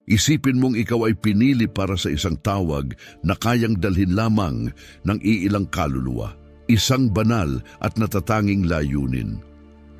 Isipin mong ikaw ay pinili para sa isang tawag na kayang dalhin lamang ng iilang kaluluwa, isang banal at natatanging layunin.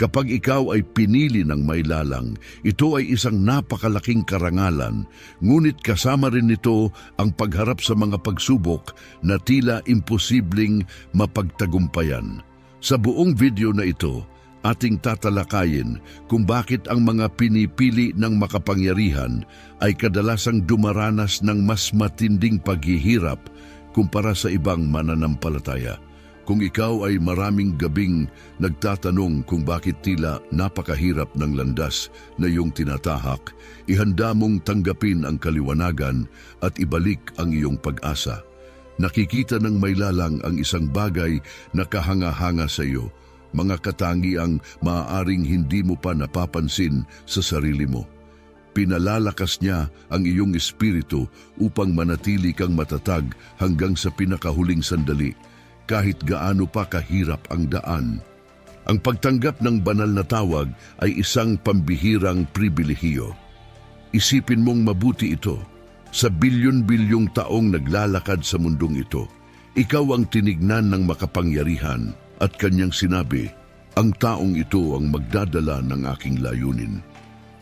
Kapag ikaw ay pinili ng mailalang, ito ay isang napakalaking karangalan, ngunit kasama rin nito ang pagharap sa mga pagsubok na tila imposibleng mapagtagumpayan. Sa buong video na ito, ating tatalakayin kung bakit ang mga pinipili ng makapangyarihan ay kadalasang dumaranas ng mas matinding paghihirap kumpara sa ibang mananampalataya. Kung ikaw ay maraming gabing nagtatanong kung bakit tila napakahirap ng landas na iyong tinatahak, ihanda mong tanggapin ang kaliwanagan at ibalik ang iyong pag-asa. Nakikita ng mailalang ang isang bagay na kahanga-hanga sa iyo, mga katangiang maaaring hindi mo pa napapansin sa sarili mo. Pinalalakas niya ang iyong espiritu upang manatili kang matatag hanggang sa pinakahuling sandali, kahit gaano pa kahirap ang daan. Ang pagtanggap ng banal na tawag ay isang pambihirang pribilehiyo. Isipin mong mabuti ito. Sa bilyon-bilyong taong naglalakad sa mundong ito, ikaw ang tinignan ng makapangyarihan at kanyang sinabi, ang taong ito ang magdadala ng aking layunin.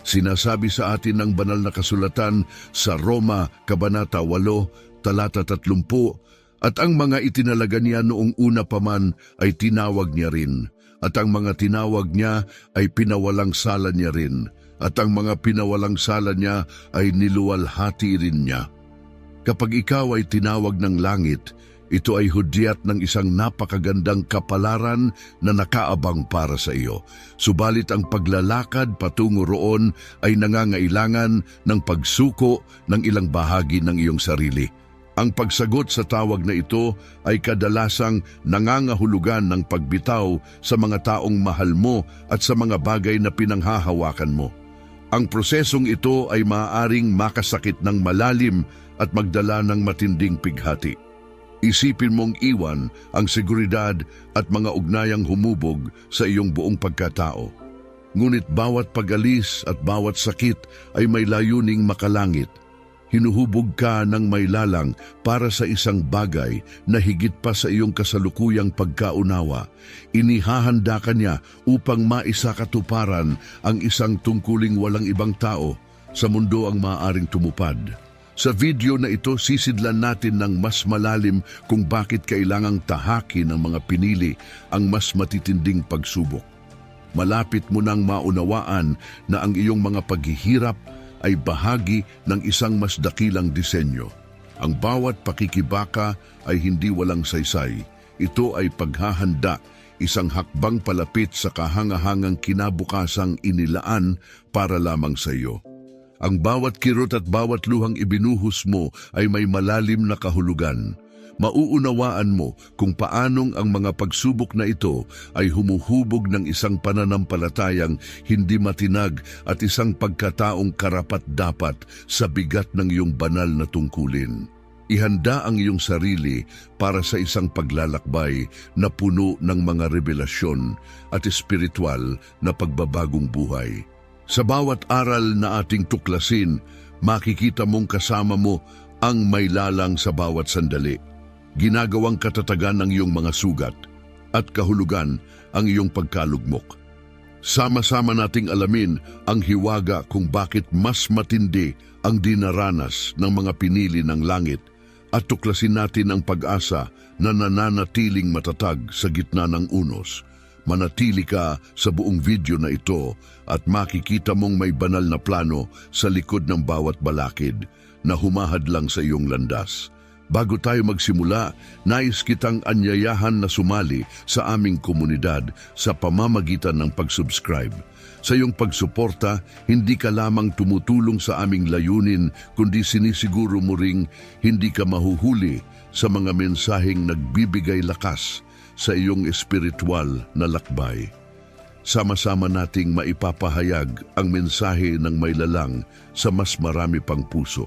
Sinasabi sa atin ng banal na kasulatan sa Roma, Kabanata 8, Talata 30, at ang mga itinalaga niya noong una pa man ay tinawag niya rin, at ang mga tinawag niya ay pinawalang sala niya rin, at ang mga pinawalang sala niya ay niluwalhati rin niya. Kapag ikaw ay tinawag ng langit, ito ay hudyat ng isang napakagandang kapalaran na nakaabang para sa iyo. Subalit ang paglalakad patungo roon ay nangangailangan ng pagsuko ng ilang bahagi ng iyong sarili. Ang pagsagot sa tawag na ito ay kadalasang nangangahulugan ng pagbitaw sa mga taong mahal mo at sa mga bagay na pinanghahawakan mo. Ang prosesong ito ay maaaring makasakit ng malalim at magdala ng matinding pighati. Isipin mong iwan ang seguridad at mga ugnayang humubog sa iyong buong pagkatao. Ngunit bawat pag-alis at bawat sakit ay may layuning makalangit. Hinuhubog ka ng mailalang para sa isang bagay na higit pa sa iyong kasalukuyang pagkaunawa. Inihahanda ka niya upang maisakatuparan ang isang tungkuling walang ibang tao sa mundo ang maaaring tumupad. Sa video na ito, sisidlan natin ng mas malalim kung bakit kailangang tahakin ng mga pinili ang mas matitinding pagsubok. Malapit mo nang maunawaan na ang iyong mga paghihirap ay bahagi ng isang mas dakilang disenyo. Ang bawat pakikibaka ay hindi walang saysay. Ito ay paghahanda, isang hakbang palapit sa kahangahangang kinabukasang inilaan para lamang sa iyo. Ang bawat kirot at bawat luhang ibinuhos mo ay may malalim na kahulugan. Mauunawaan mo kung paanong ang mga pagsubok na ito ay humuhubog ng isang pananampalatayang hindi matinag at isang pagkataong karapat-dapat sa bigat ng iyong banal na tungkulin. Ihanda ang iyong sarili para sa isang paglalakbay na puno ng mga revelasyon at espiritual na pagbabagong buhay. Sa bawat aral na ating tuklasin, makikita mong kasama mo ang mailalang sa bawat sandali. Ginagawang katatagan ng iyong mga sugat at kahulugan ang iyong pagkalugmok. Sama-sama nating alamin ang hiwaga kung bakit mas matindi ang dinaranas ng mga pinili ng langit at tuklasin natin ang pag-asa na nananatiling matatag sa gitna ng unos. Manatili ka sa buong video na ito at makikita mong may banal na plano sa likod ng bawat balakid na humahadlang sa iyong landas. Bago tayo magsimula, nais kitang anyayahan na sumali sa aming komunidad sa pamamagitan ng pag-subscribe. Sa iyong pagsuporta, hindi ka lamang tumutulong sa aming layunin, kundi sinisiguro mo ring hindi ka mahuhuli sa mga mensaheng nagbibigay lakas sa iyong espiritual na lakbay. Sama-sama nating maipapahayag ang mensahe ng mailalang sa mas marami pang puso.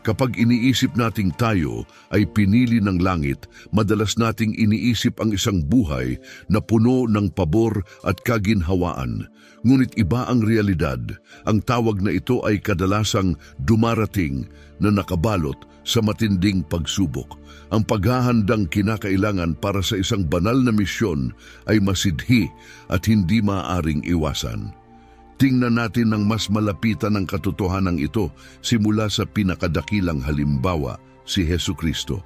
Kapag iniisip nating tayo ay pinili ng langit, madalas nating iniisip ang isang buhay na puno ng pabor at kaginhawaan. Ngunit iba ang realidad. Ang tawag na ito ay kadalasang dumarating na nakabalot sa matinding pagsubok. Ang paghahandang kinakailangan para sa isang banal na misyon ay masidhi at hindi maaaring iwasan. Tingnan natin ng mas malapitan ang katotohanan ito simula sa pinakadakilang halimbawa, si Hesukristo.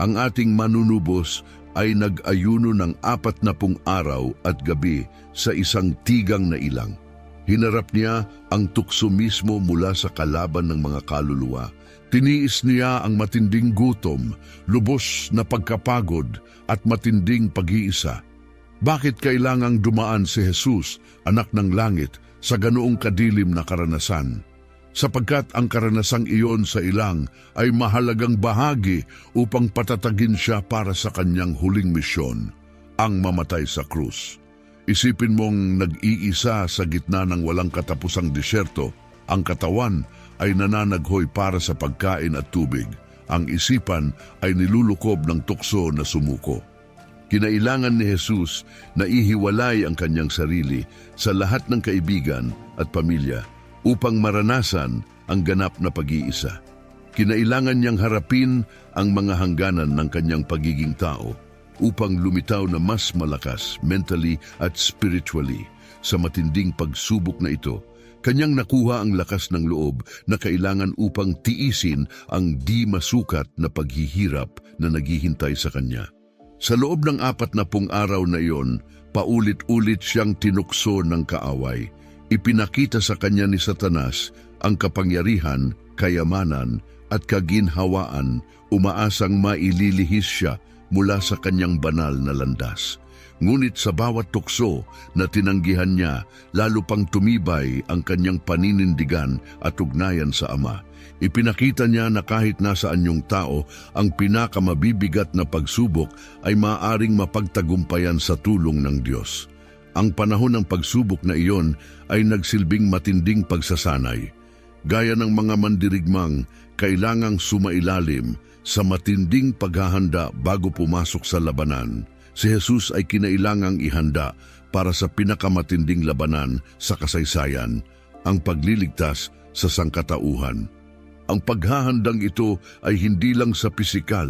Ang ating manunubos ay nag-ayuno ng 40 araw at gabi sa isang tigang na ilang. Hinarap niya ang tukso mismo mula sa kalaban ng mga kaluluwa. Tiniis niya ang matinding gutom, lubos na pagkapagod at matinding pag-iisa. Bakit kailangang dumaan si Jesus, anak ng langit, sa ganoong kadilim na karanasan? Sapagkat ang karanasang iyon sa ilang ay mahalagang bahagi upang patatagin siya para sa kanyang huling misyon, ang mamatay sa krus. Isipin mong nag-iisa sa gitna ng walang katapusang disyerto, ang katawan ay nananaghoy para sa pagkain at tubig. Ang isipan ay nilulukob ng tukso na sumuko. Kinailangan ni Jesus na ihiwalay ang kanyang sarili sa lahat ng kaibigan at pamilya upang maranasan ang ganap na pag-iisa. Kinailangan niyang harapin ang mga hangganan ng kanyang pagiging tao upang lumitaw na mas malakas mentally at spiritually. Sa matinding pagsubok na ito, kanyang nakuha ang lakas ng loob na kailangan upang tiisin ang di masukat na paghihirap na naghihintay sa kanya. Sa loob ng 40 araw na iyon, paulit-ulit siyang tinukso ng kaaway. Ipinakita sa kanya ni Satanas ang kapangyarihan, kayamanan at kaginhawaan, umaasang maililihis siya mula sa kanyang banal na landas. Ngunit sa bawat tukso na tinanggihan niya, lalo pang tumibay ang kanyang paninindigan at ugnayan sa Ama. Ipinakita niya na kahit nasa anyong tao, ang pinakamabibigat na pagsubok ay maaaring mapagtagumpayan sa tulong ng Diyos. Ang panahon ng pagsubok na iyon ay nagsilbing matinding pagsasanay. Gaya ng mga mandirigmang, kailangang sumailalim sa matinding paghahanda bago pumasok sa labanan. Si Jesus ay kinailangang ihanda para sa pinakamatinding labanan sa kasaysayan, ang pagliligtas sa sangkatauhan. Ang paghahandang ito ay hindi lang sa pisikal,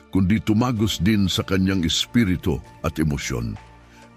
kundi tumagos din sa kanyang espiritu at emosyon.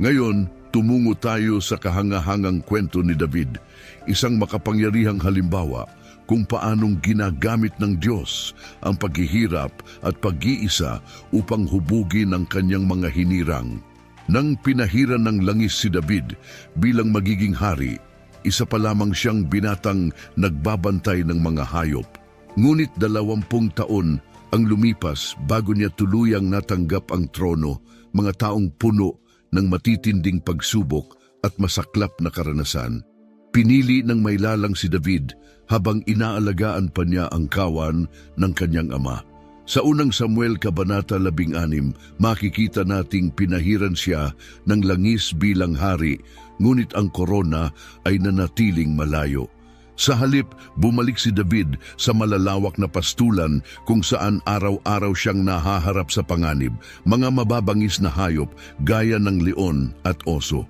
Ngayon, tumungo tayo sa kahangahangang kwento ni David, isang makapangyarihang halimbawa kung paanong ginagamit ng Diyos ang paghihirap at pag-iisa upang hubugin ang kanyang mga hinirang. Nang pinahiran ng langis si David bilang magiging hari, isa pa lamang siyang binatang nagbabantay ng mga hayop. Ngunit 20 taon ang lumipas bago niya tuluyang natanggap ang trono, mga taong puno ng matitinding pagsubok at masaklap na karanasan. Pinili ng mailalang si David habang inaalagaan pa niya ang kawan ng kanyang ama. Sa unang Samuel Kabanata 16, makikita nating pinahiran siya ng langis bilang hari, ngunit ang korona ay nanatiling malayo. Sa halip, bumalik si David sa malalawak na pastulan kung saan araw-araw siyang nahaharap sa panganib, mga mababangis na hayop gaya ng leon at oso.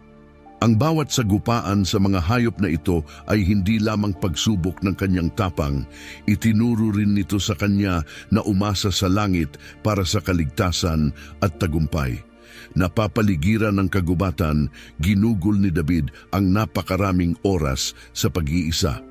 Ang bawat sagupaan sa mga hayop na ito ay hindi lamang pagsubok ng kanyang tapang, itinuro rin nito sa kanya na umasa sa langit para sa kaligtasan at tagumpay. Napapaligiran ng kagubatan, ginugol ni David ang napakaraming oras sa pag-iisa.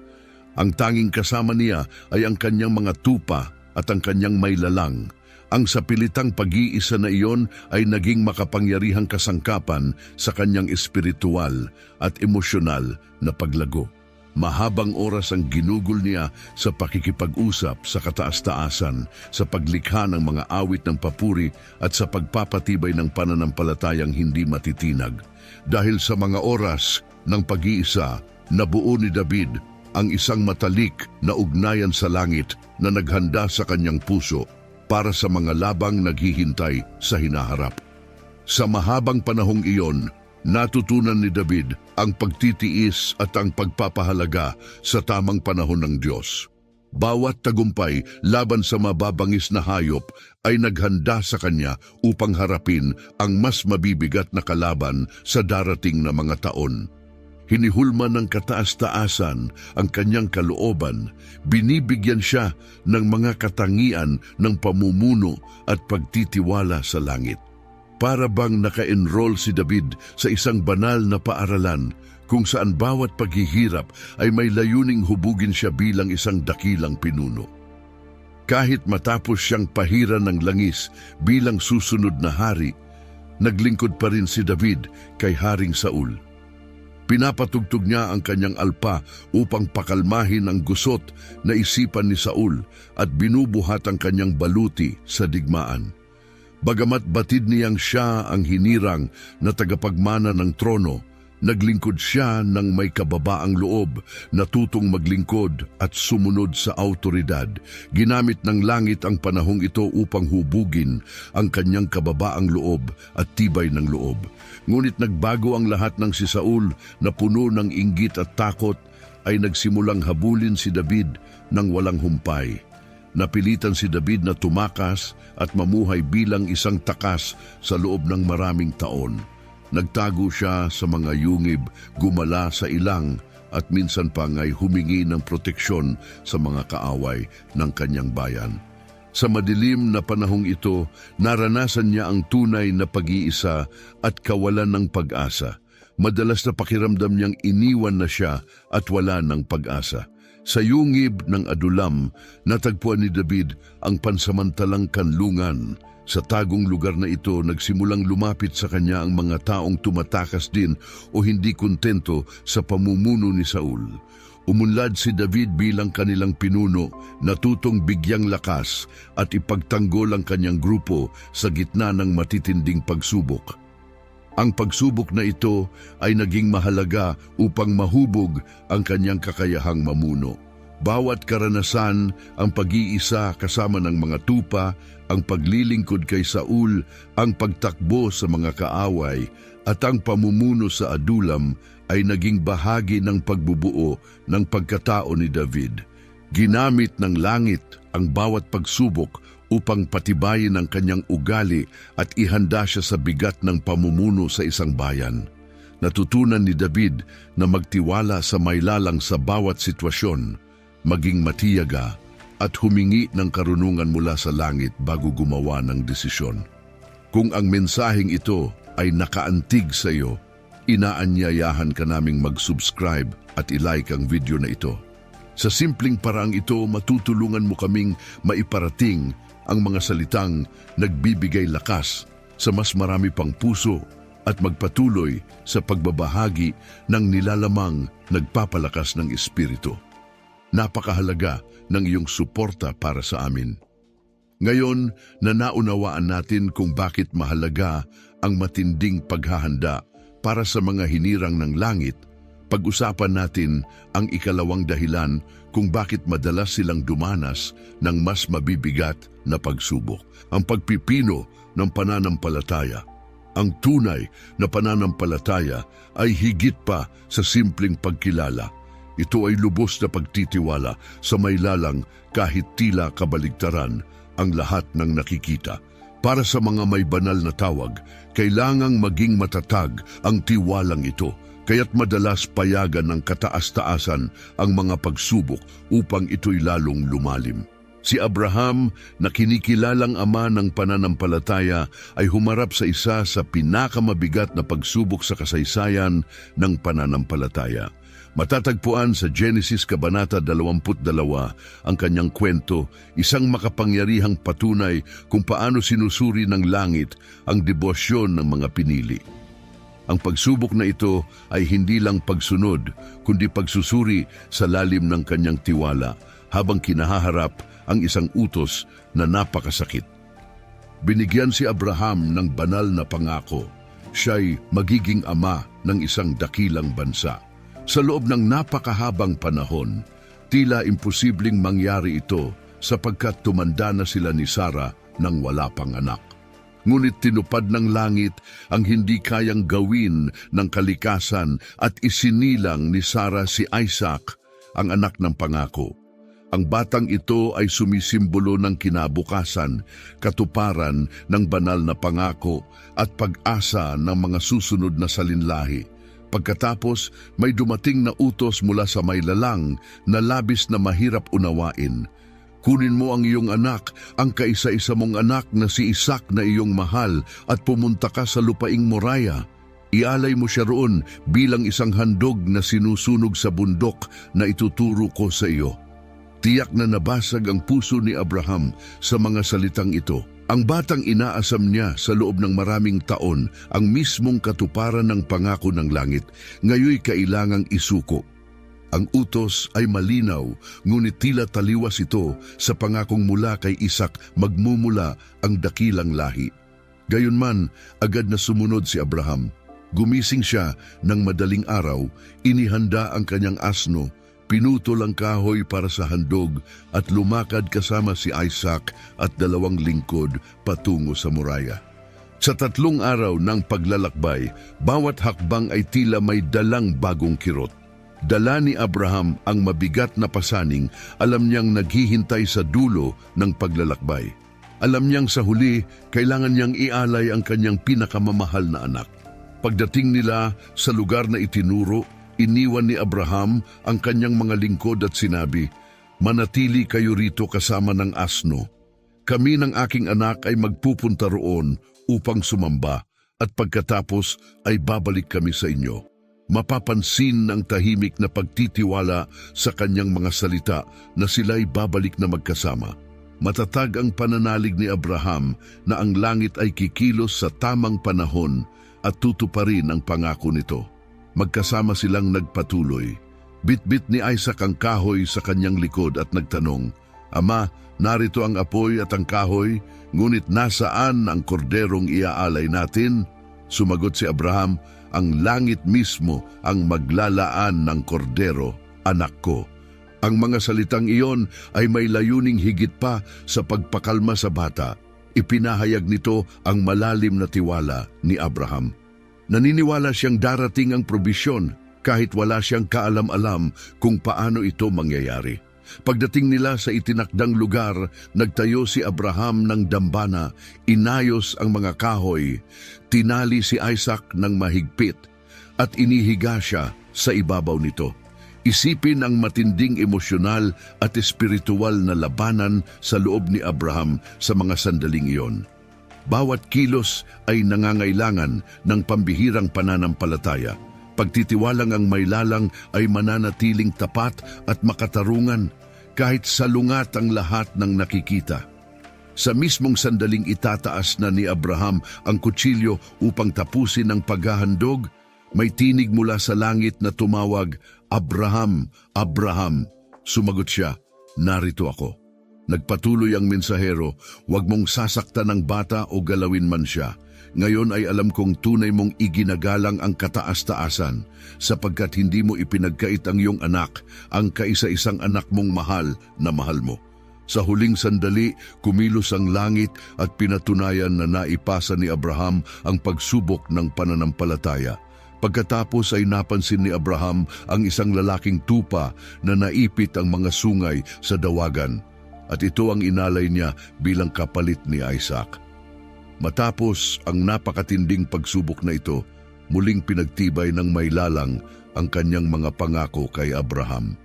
Ang tanging kasama niya ay ang kanyang mga tupa at ang kanyang mailalang. Ang sapilitang pag-iisa na iyon ay naging makapangyarihang kasangkapan sa kanyang espiritual at emosyonal na paglago. Mahabang oras ang ginugol niya sa pakikipag-usap sa kataas-taasan, sa paglikha ng mga awit ng papuri at sa pagpapatibay ng pananampalatayang hindi matitinag. Dahil sa mga oras ng pag-iisa, nabuo ni David ang isang matalik na ugnayan sa langit na naghanda sa kanyang puso para sa mga labang naghihintay sa hinaharap. Sa mahabang panahong iyon, natutunan ni David ang pagtitiis at ang pagpapahalaga sa tamang panahon ng Diyos. Bawat tagumpay laban sa mababangis na hayop ay naghanda sa kanya upang harapin ang mas mabibigat na kalaban sa darating na mga taon. Hinihulma ng kataas-taasan ang kanyang kalooban, binibigyan siya ng mga katangian ng pamumuno at pagtitiwala sa langit. Para bang naka-enroll si David sa isang banal na paaralan kung saan bawat paghihirap ay may layuning hubugin siya bilang isang dakilang pinuno. Kahit matapos siyang pahiran ng langis bilang susunod na hari, naglingkod pa rin si David kay Haring Saul. Pinapatugtog niya ang kanyang alpa upang pakalmahin ang gusot na isipan ni Saul at binubuhat ang kanyang baluti sa digmaan. Bagamat batid niyang siya ang hinirang na tagapagmana ng trono, naglingkod siya ng may kababaang loob, natutong maglingkod at sumunod sa awtoridad. Ginamit ng langit ang panahong ito upang hubugin ang kanyang kababaang loob at tibay ng loob. Ngunit nagbago ang lahat ng si Saul na puno ng inggit at takot ay nagsimulang habulin si David ng walang humpay. Napilitan si David na tumakas at mamuhay bilang isang takas sa loob ng maraming taon. Nagtago siya sa mga yungib, gumala sa ilang at minsan pa nga'y humingi ng proteksyon sa mga kaaway ng kanyang bayan. Sa madilim na panahong ito, naranasan niya ang tunay na pag-iisa at kawalan ng pag-asa. Madalas na pakiramdam niyang iniwan na siya at wala ng pag-asa. Sa yungib ng Adulam, natagpuan ni David ang pansamantalang kanlungan. Sa tagong lugar na ito, nagsimulang lumapit sa kanya ang mga taong tumatakas din o hindi kontento sa pamumuno ni Saul. Umunlad si David bilang kanilang pinuno, natutong bigyang lakas at ipagtanggol ang kanyang grupo sa gitna ng matitinding pagsubok. Ang pagsubok na ito ay naging mahalaga upang mahubog ang kanyang kakayahang mamuno. Bawat karanasan, ang pag-iisa kasama ng mga tupa, ang paglilingkod kay Saul, ang pagtakbo sa mga kaaway, at ang pamumuno sa Adulam ay naging bahagi ng pagbubuo ng pagkatao ni David. Ginamit ng langit ang bawat pagsubok upang patibayin ang kanyang ugali at ihanda siya sa bigat ng pamumuno sa isang bayan. Natutunan ni David na magtiwala sa mailalang sa bawat sitwasyon, maging matiyaga at humingi ng karunungan mula sa langit bago gumawa ng desisyon. Kung ang mensaheng ito ay nakaantig sa iyo, inaanyayahan ka naming mag-subscribe at i-like ang video na ito. Sa simpleng paraang ito, matutulungan mo kaming maiparating ang mga salitang nagbibigay lakas sa mas marami pang puso at magpatuloy sa pagbabahagi ng nilalamang nagpapalakas ng Espiritu. Napakahalaga ng iyong suporta para sa amin. Ngayon na naunawaan natin kung bakit mahalaga ang matinding paghahanda para sa mga hinirang ng langit, pag-usapan natin ang ikalawang dahilan kung bakit madalas silang dumanas ng mas mabibigat na pagsubok. Ang pagpipino ng pananampalataya. Ang tunay na pananampalataya ay higit pa sa simpleng pagkilala. Ito ay lubos na pagtitiwala sa mailalang kahit tila kabaligtaran ang lahat ng nakikita. Para sa mga may banal na tawag, kailangang maging matatag ang tiwalang ito, kaya't madalas payagan ng kataas-taasan ang mga pagsubok upang ito'y lalong lumalim. Si Abraham, na kinikilalang ama ng pananampalataya, ay humarap sa isa sa pinakamabigat na pagsubok sa kasaysayan ng pananampalataya. Matatagpuan sa Genesis Kabanata 22 ang kanyang kwento, isang makapangyarihang patunay kung paano sinusuri ng langit ang debosyon ng mga pinili. Ang pagsubok na ito ay hindi lang pagsunod, kundi pagsusuri sa lalim ng kanyang tiwala habang kinahaharap ang isang utos na napakasakit. Binigyan si Abraham ng banal na pangako. Siya'y magiging ama ng isang dakilang bansa. Sa loob ng napakahabang panahon, tila imposibleng mangyari ito sapagkat tumanda na sila ni Sarah nang wala pang anak. Ngunit tinupad ng langit ang hindi kayang gawin ng kalikasan at isinilang ni Sarah si Isaac, ang anak ng pangako. Ang batang ito ay sumisimbolo ng kinabukasan, katuparan ng banal na pangako at pag-asa ng mga susunod na salinlahi. Pagkatapos, may dumating na utos mula sa may lalang na labis na mahirap unawain. Kunin mo ang iyong anak, ang kaisa-isa mong anak na si Isaac na iyong mahal, at pumunta ka sa lupaing Moriah. Ialay mo siya roon bilang isang handog na sinusunog sa bundok na ituturo ko sa iyo. Tiyak na nabasag ang puso ni Abraham sa mga salitang ito. Ang batang inaasam niya sa loob ng maraming taon ang mismong katuparan ng pangako ng langit, ngayoy kailangang isuko. Ang utos ay malinaw, ngunit tila taliwas ito sa pangakong mula kay Isaac magmumula ang dakilang lahi. Gayunman, agad na sumunod si Abraham. Gumising siya ng madaling araw, inihanda ang kanyang asno, pinutol ang kahoy para sa handog at lumakad kasama si Isaac at 2 lingkod patungo sa Moriah. Sa 3 araw ng paglalakbay, bawat hakbang ay tila may dalang bagong kirot. Dala ni Abraham ang mabigat na pasaning, alam niyang naghihintay sa dulo ng paglalakbay. Alam niyang sa huli, kailangan niyang ialay ang kanyang pinakamamahal na anak. Pagdating nila sa lugar na itinuro, iniwan ni Abraham ang kanyang mga lingkod at sinabi, "Manatili kayo rito kasama ng asno. Kami ng aking anak ay magpupunta roon upang sumamba, at pagkatapos ay babalik kami sa inyo." Mapapansin ang tahimik na pagtitiwala sa kanyang mga salita na sila'y babalik na magkasama. Matatag ang pananalig ni Abraham na ang langit ay kikilos sa tamang panahon at tutuparin ang pangako nito. Magkasama silang nagpatuloy. Bit-bit ni Isaac ang kahoy sa kanyang likod at nagtanong, "Ama, narito ang apoy at ang kahoy, ngunit nasaan ang korderong iaalay natin?" Sumagot si Abraham, "Ang langit mismo ang maglalaan ng kordero, anak ko." Ang mga salitang iyon ay may layuning higit pa sa pagpakalma sa bata. Ipinahayag nito ang malalim na tiwala ni Abraham. Naniniwala siyang darating ang probisyon kahit wala siyang kaalam-alam kung paano ito mangyayari. Pagdating nila sa itinakdang lugar, nagtayo si Abraham ng dambana, inayos ang mga kahoy, tinali si Isaac ng mahigpit, at inihiga siya sa ibabaw nito. Isipin ang matinding emosyonal at espiritual na labanan sa loob ni Abraham sa mga sandaling iyon. Bawat kilos ay nangangailangan ng pambihirang pananampalataya. Pagtitiwalang ang may lalang ay mananatiling tapat at makatarungan kahit salungat ang lahat ng nakikita. Sa mismong sandaling itataas na ni Abraham ang kutsilyo upang tapusin ang paghahandog, may tinig mula sa langit na tumawag, "Abraham, Abraham." Sumagot siya, "Narito ako." Nagpatuloy ang mensahero, "Huwag mong sasaktan ang bata o galawin man siya. Ngayon ay alam kong tunay mong iginagalang ang kataas-taasan, sapagkat hindi mo ipinagkait ang iyong anak, ang kaisa-isang anak mong mahal na mahal mo." Sa huling sandali, kumilos ang langit at pinatunayan na naipasa ni Abraham ang pagsubok ng pananampalataya. Pagkatapos ay napansin ni Abraham ang isang lalaking tupa na naipit ang mga sungay sa dawagan, at ito ang inalay niya bilang kapalit ni Isaac. Matapos ang napakatinding pagsubok na ito, muling pinagtibay ng may lalang ang kanyang mga pangako kay Abraham.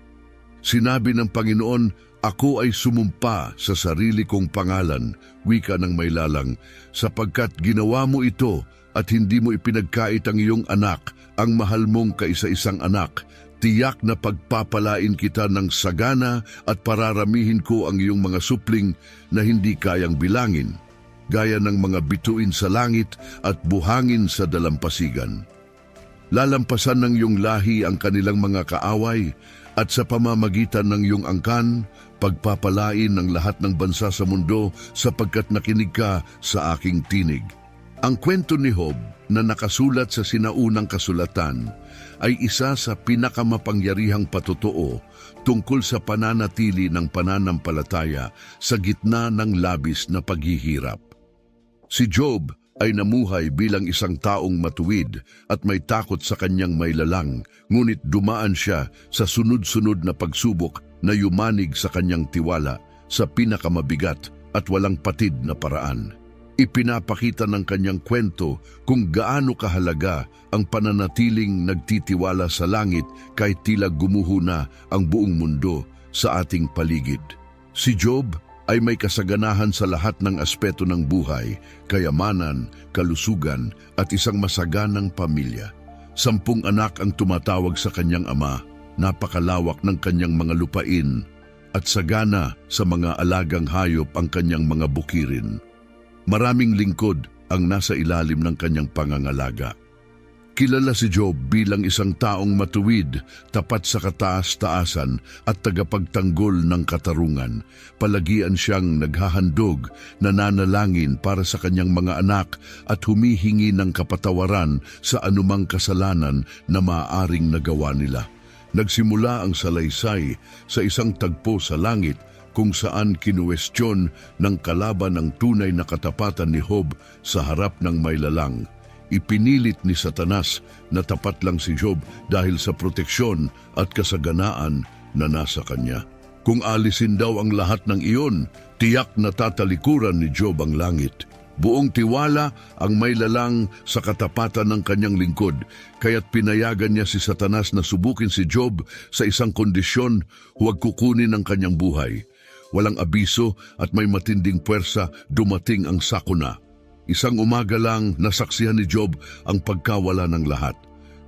Sinabi ng Panginoon, "Ako ay sumumpa sa sarili kong pangalan," wika ng may lalang, "sapagkat ginawa mo ito at hindi mo ipinagkait ang iyong anak, ang mahal mong kaisa-isang anak. Tiyak na pagpapalain kita ng sagana at pararamihin ko ang iyong mga supling na hindi kayang bilangin, gaya ng mga bituin sa langit at buhangin sa dalampasigan. Lalampasan ng iyong lahi ang kanilang mga kaaway, at sa pamamagitan ng iyong angkan, pagpapalain ng lahat ng bansa sa mundo sapagkat nakinig ka sa aking tinig." Ang kwento ni Job na nakasulat sa sinaunang kasulatan ay isa sa pinakamapangyarihang patotoo tungkol sa pananatili ng pananampalataya sa gitna ng labis na paghihirap. Si Job ay namuhay bilang isang taong matuwid at may takot sa kanyang mailalang, ngunit dumaan siya sa sunod-sunod na pagsubok na yumanig sa kanyang tiwala sa pinakamabigat at walang patid na paraan. Ipinapakita ng kanyang kwento kung gaano kahalaga ang pananatiling nagtitiwala sa langit kahit tila gumuho na ang buong mundo sa ating paligid. Si Job ay may kasaganahan sa lahat ng aspeto ng buhay, kayamanan, kalusugan at isang masaganang pamilya. 10 anak ang tumatawag sa kanyang ama, napakalawak ng kanyang mga lupain at sagana sa mga alagang hayop ang kanyang mga bukirin. Maraming lingkod ang nasa ilalim ng kanyang pangangalaga. Kilala si Job bilang isang taong matuwid, tapat sa kataas-taasan at tagapagtanggol ng katarungan. Palagian siyang naghahandog, nananalangin para sa kanyang mga anak at humihingi ng kapatawaran sa anumang kasalanan na maaaring nagawa nila. Nagsimula ang salaysay sa isang tagpo sa langit kung saan kinuwestiyon ng kalaban ang tunay na katapatan ni Job sa harap ng maylalang. Ipinilit ni Satanas na tapat lang si Job dahil sa proteksyon at kasaganaan na nasa kanya. Kung alisin daw ang lahat ng iyon, tiyak na tatalikuran ni Job ang langit. Buong tiwala ang maylalang sa katapatan ng kanyang lingkod, kaya't pinayagan niya si Satanas na subukin si Job sa isang kondisyon, huwag kukunin ang kanyang buhay. Walang abiso at may matinding puwersa, dumating ang sakuna. Isang umaga lang nasaksihan ni Job ang pagkawala ng lahat.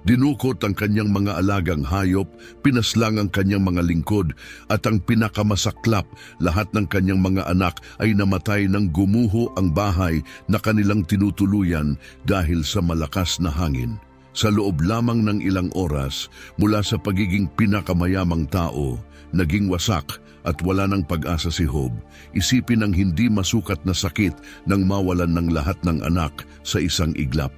Dinukot ang kanyang mga alagang hayop, pinaslang ang kanyang mga lingkod, at ang pinakamasaklap, lahat ng kanyang mga anak ay namatay nang gumuho ang bahay na kanilang tinutuluyan dahil sa malakas na hangin. Sa loob lamang ng ilang oras, mula sa pagiging pinakamayamang tao, naging wasak at wala ng pag-asa si Job. Isipin ang hindi masukat na sakit nang mawalan ng lahat ng anak sa isang iglap.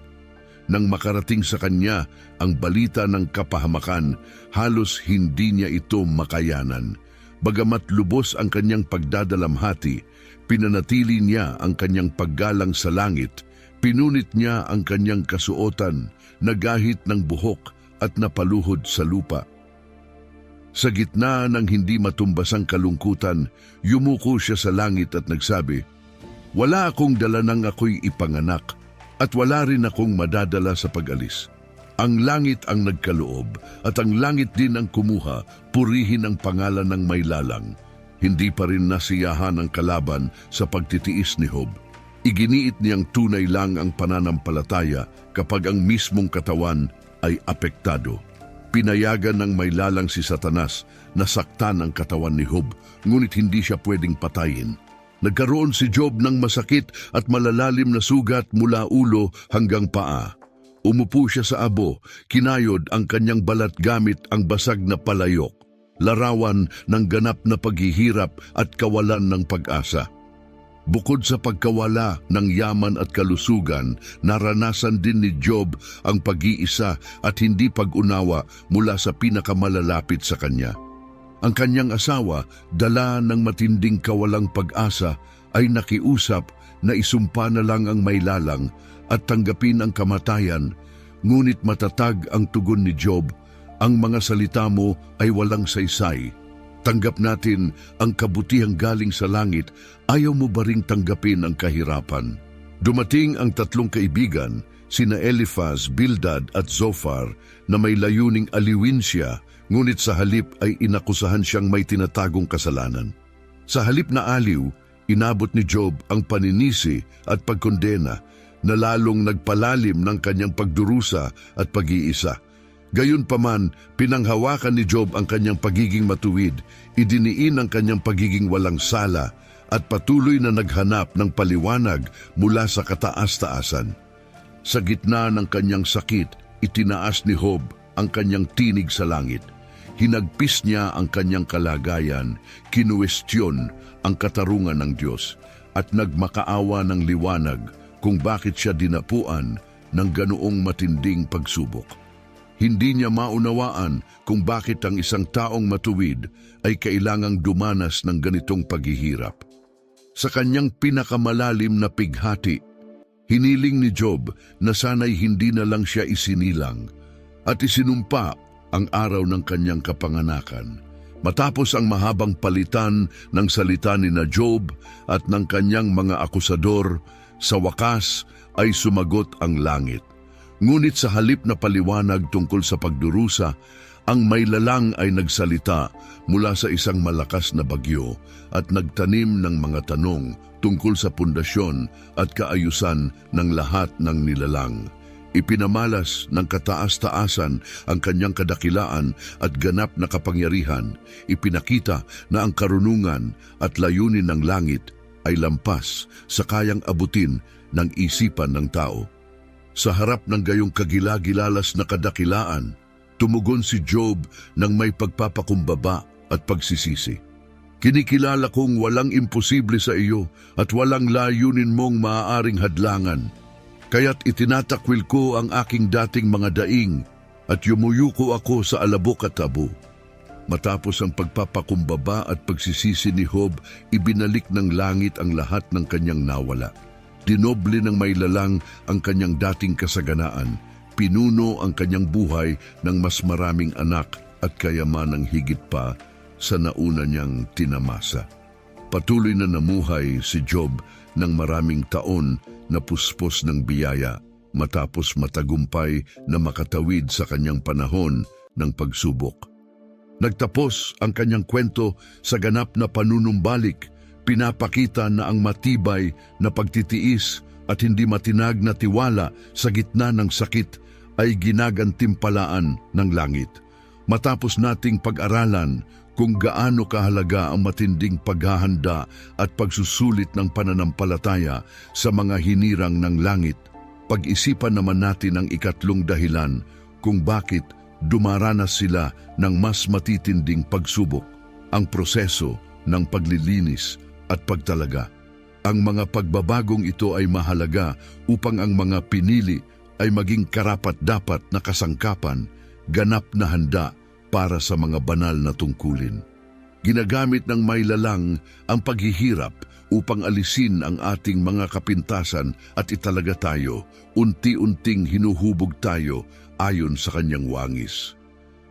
Nang makarating sa kanya ang balita ng kapahamakan, halos hindi niya ito makayanan. Bagamat lubos ang kanyang pagdadalamhati, pinanatili niya ang kanyang paggalang sa langit, pinunit niya ang kanyang kasuotan, nagahit ng buhok at napaluhod sa lupa. Sa gitna ng hindi matumbasang kalungkutan, yumuko siya sa langit at nagsabi, "Wala akong dala nang ako'y ipanganak, at wala rin akong madadala sa pag-alis. Ang langit ang nagkaloob, at ang langit din ang kumuha, purihin ang pangalan ng maylalang." Hindi pa rin nasiyahan ang kalaban sa pagtitiis ni Job. Iginiit niyang tunay lang ang pananampalataya kapag ang mismong katawan ay apektado. Pinayagan ng maylalang si Satanas na saktan ang katawan ni Job, ngunit hindi siya pwedeng patayin. Nagkaroon si Job ng masakit at malalalim na sugat mula ulo hanggang paa. Umupo siya sa abo, kinayod ang kanyang balat gamit ang basag na palayok, larawan ng ganap na paghihirap at kawalan ng pag-asa. Bukod sa pagkawala ng yaman at kalusugan, naranasan din ni Job ang pag-iisa at hindi pag-unawa mula sa pinakamalalapit sa kanya. Ang kanyang asawa, dala ng matinding kawalang pag-asa, ay nakiusap na isumpa na lang ang maylalang at tanggapin ang kamatayan, ngunit matatag ang tugon ni Job, "Ang mga salita mo ay walang saysay. Tanggap natin ang kabutihang galing sa langit, ayaw mo ba ring tanggapin ang kahirapan?" Dumating ang 3 kaibigan, sina Eliphaz, Bildad at Zophar, na may layuning aliwin siya, ngunit sa halip ay inakusahan siyang may tinatagong kasalanan. Sa halip na aliw, inabot ni Job ang paninisi at pagkondena na lalong nagpalalim ng kanyang pagdurusa at pag-iisa. Gayunpaman, pinanghawakan ni Job ang kanyang pagiging matuwid, idiniin ang kanyang pagiging walang sala, at patuloy na naghanap ng paliwanag mula sa kataas-taasan. Sa gitna ng kanyang sakit, itinaas ni Job ang kanyang tinig sa langit. Hinagpis niya ang kanyang kalagayan, kinuwestiyon ang katarungan ng Diyos, at nagmakaawa ng liwanag kung bakit siya dinapuan ng ganoong matinding pagsubok. Hindi niya maunawaan kung bakit ang isang taong matuwid ay kailangang dumanas ng ganitong paghihirap. Sa kanyang pinakamalalim na pighati, hiniling ni Job na sana'y hindi na lang siya isinilang at isinumpa ang araw ng kanyang kapanganakan. Matapos ang mahabang palitan ng salita ni na Job at ng kanyang mga akusador, sa wakas ay sumagot ang langit. Ngunit sa halip na paliwanag tungkol sa pagdurusa, ang maylalang ay nagsalita mula sa isang malakas na bagyo at nagtanim ng mga tanong tungkol sa pundasyon at kaayusan ng lahat ng nilalang. Ipinamalas ng kataas-taasan ang kanyang kadakilaan at ganap na kapangyarihan. Ipinakita na ang karunungan at layunin ng langit ay lampas sa kayang abutin ng isipan ng tao. Sa harap ng gayong kagilagilalas na kadakilaan, tumugon si Job ng may pagpapakumbaba at pagsisisi. Kinikilala kong walang imposible sa iyo at walang layunin mong maaaring hadlangan. Kaya't itinatakwil ko ang aking dating mga daing at yumuyuko ako sa alabok at tabo. Matapos ang pagpapakumbaba at pagsisisi ni Job, ibinalik ng langit ang lahat ng kanyang nawala. Dinoble ng maylalang ang kanyang dating kasaganaan. Pinuno ang kanyang buhay ng mas maraming anak at kayamanang higit pa sa nauna niyang tinamasa. Patuloy na namuhay si Job ng maraming taon na puspos ng biyaya matapos matagumpay na makatawid sa kanyang panahon ng pagsubok. Nagtapos ang kanyang kwento sa ganap na panunumbalik, pinapakita na ang matibay na pagtitiis at hindi matinag na tiwala sa gitna ng sakit ay ginagantimpalaan ng langit. Matapos nating pag-aralan kung gaano kahalaga ang matinding paghahanda at pagsusulit ng pananampalataya sa mga hinirang ng langit, pag-isipan naman natin ang ikatlong dahilan kung bakit dumaranas sila ng mas matitinding pagsubok, ang proseso ng paglilinis at pagtalaga. Ang mga pagbabagong ito ay mahalaga upang ang mga pinili ay maging karapat-dapat na kasangkapan, ganap na handa para sa mga banal na tungkulin. Ginagamit ng maylalang ang paghihirap upang alisin ang ating mga kapintasan at italaga tayo, unti-unting hinuhubog tayo ayon sa kanyang wangis.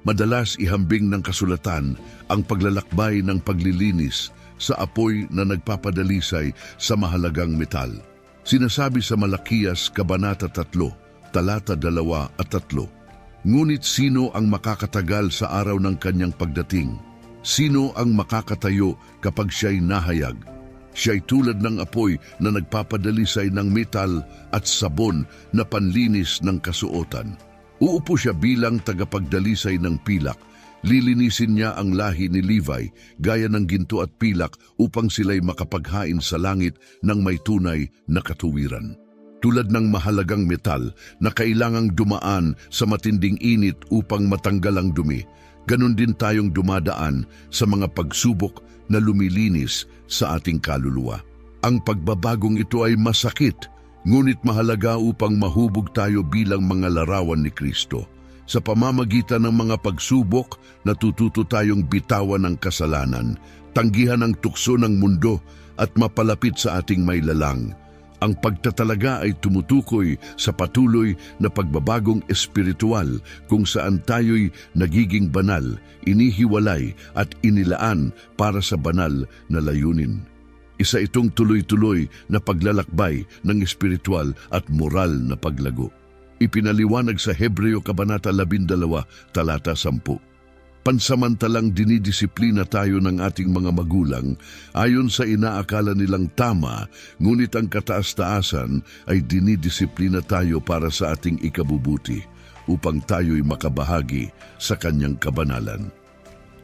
Madalas ihambing ng kasulatan ang paglalakbay ng paglilinis sa apoy na nagpapadalisay sa mahalagang metal. Sinasabi sa Malakias, Kabanata 3, Talata 2 at 3, ngunit sino ang makakatagal sa araw ng kanyang pagdating? Sino ang makakatayo kapag siya'y nahayag? Siya'y tulad ng apoy na nagpapadalisay ng metal at sabon na panlinis ng kasuotan. Uupo siya bilang tagapagdalisay ng pilak. Lilinisin niya ang lahi ni Levi gaya ng ginto at pilak upang sila'y makapaghain sa langit ng may tunay na katuwiran. Tulad ng mahalagang metal na kailangang dumaan sa matinding init upang matanggal ang dumi, ganon din tayong dumadaan sa mga pagsubok na lumilinis sa ating kaluluwa. Ang pagbabagong ito ay masakit, ngunit mahalaga upang mahubog tayo bilang mga larawan ni Kristo. Sa pamamagitan ng mga pagsubok, natututo tayong bitawan ng kasalanan, tanggihan ang tukso ng mundo at mapalapit sa ating maylalang. Ang pagtatalaga ay tumutukoy sa patuloy na pagbabagong espiritual kung saan tayo'y nagiging banal, inihiwalay at inilaan para sa banal na layunin. Isa itong tuloy-tuloy na paglalakbay ng espiritual at moral na paglago. Ipinaliwanag sa Hebreo Kabanata 12, Talata 10. Pansamantalang dinidisiplina tayo ng ating mga magulang ayon sa inaakala nilang tama, ngunit ang kataas-taasan ay dinidisiplina tayo para sa ating ikabubuti upang tayo'y makabahagi sa kanyang kabanalan.